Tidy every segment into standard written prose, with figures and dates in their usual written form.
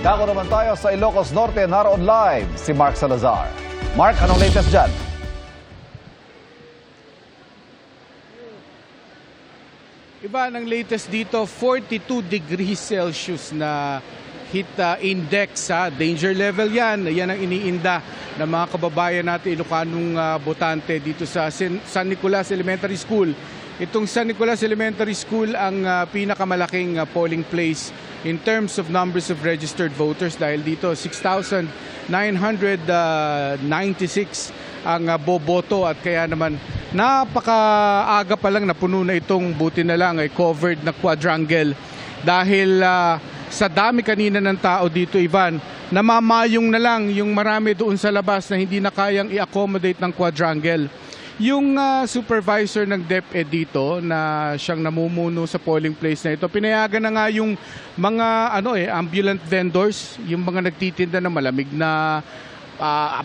Dako naman tayo sa Ilocos Norte, naroon live si Mark Salazar. Mark, anong latest dyan? Iba, ang latest dito, 42 degrees Celsius na heat index. Danger level yan. Yan ang iniinda ng mga kababayan natin, Ilocanong botante dito sa San Nicolas Elementary School. Itong San Nicolas Elementary School ang pinakamalaking polling place in terms of numbers of registered voters dahil dito 6,996 ang boboto at kaya naman napakaaga pa lang napuno na itong buti na lang ay covered na quadrangle dahil sa dami kanina ng tao dito, Ivan, namamayong na lang yung marami doon sa labas na hindi na kayang i-accommodate ng quadrangle. Yung supervisor ng DepEd dito na siyang namumuno sa polling place na ito, pinayagan na nga yung mga ambulant vendors, yung mga nagtitinda ng malamig na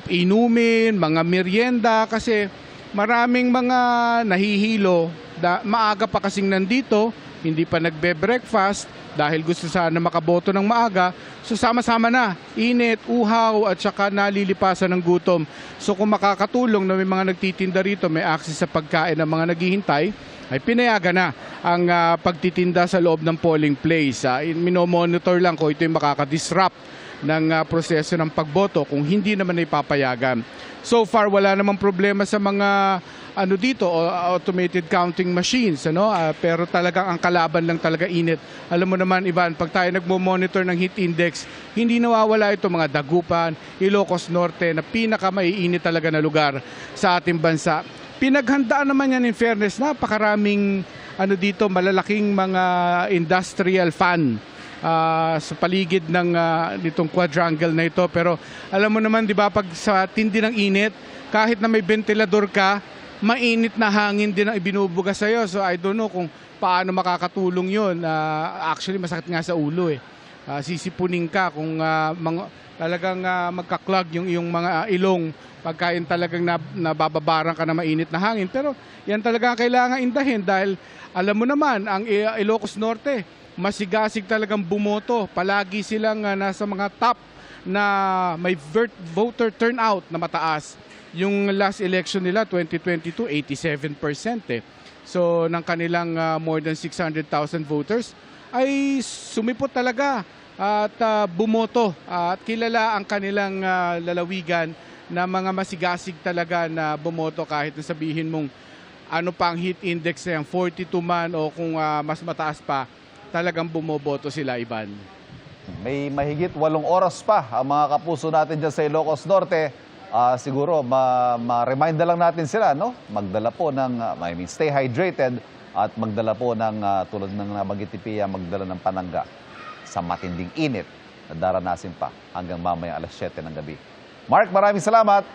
inumin, mga merienda kasi maraming mga nahihilo, maaga pa kasing nandito, hindi pa nagbe-breakfast dahil gusto sana makaboto ng maaga. So sama-sama na, init, uhaw at saka nalilipasan ng gutom. So kung makakatulong na may mga nagtitinda rito, may access sa pagkain ng mga naghihintay, ay pinayagan na ang pagtitinda sa loob ng polling place. Minomonitor lang kung ito yung makakadisrupt ng proseso ng pagboto kung hindi naman ipapayagan. So far wala namang problema sa mga dito automated counting machines pero talagang ang kalaban lang talaga init. Alam mo naman, Ivan, pag tayo nagmo-monitor ng heat index, hindi nawawala ito mga Dagupan, Ilocos Norte na pinakamaiinit talaga na lugar sa ating bansa. Pinaghandaan naman yan, in fairness, napakaraming dito malalaking mga industrial fan sa paligid ng nitong quadrangle na ito. Pero alam mo naman, di ba, pag sa tindi ng init, kahit na may ventilador ka, mainit na hangin din ang ibinubuga sa'yo. So I don't know kung paano makakatulong yun. Actually, masakit nga sa ulo eh. Sisipunin ka kung talagang magka-clog yung iyong mga ilong pagkain talagang nabababarang ka na mainit na hangin. Pero yan talaga kailangan indahin dahil alam mo naman, ang Ilocos Norte, masigasig talagang bumoto. Palagi silang nasa mga top na may voter turnout na mataas. Yung last election nila, 2022, 87%. So, ng kanilang more than 600,000 voters, ay sumipot talaga at bumoto. At kilala ang kanilang lalawigan na mga masigasig talaga na bumoto kahit na sabihin mong ano pang heat index na yan, 42 man o kung mas mataas pa, talagang bumoboto sila, Ivan. May mahigit 8 oras pa ang mga kapuso natin dyan sa Ilocos Norte. Siguro ma-remind na lang natin sila, magdala po ng, stay hydrated at magdala po ng, tulad ng nabanggit ni Pia, magdala ng panangga sa matinding init na daranasin pa hanggang mamaya alas 7 ng gabi. Mark, maraming salamat.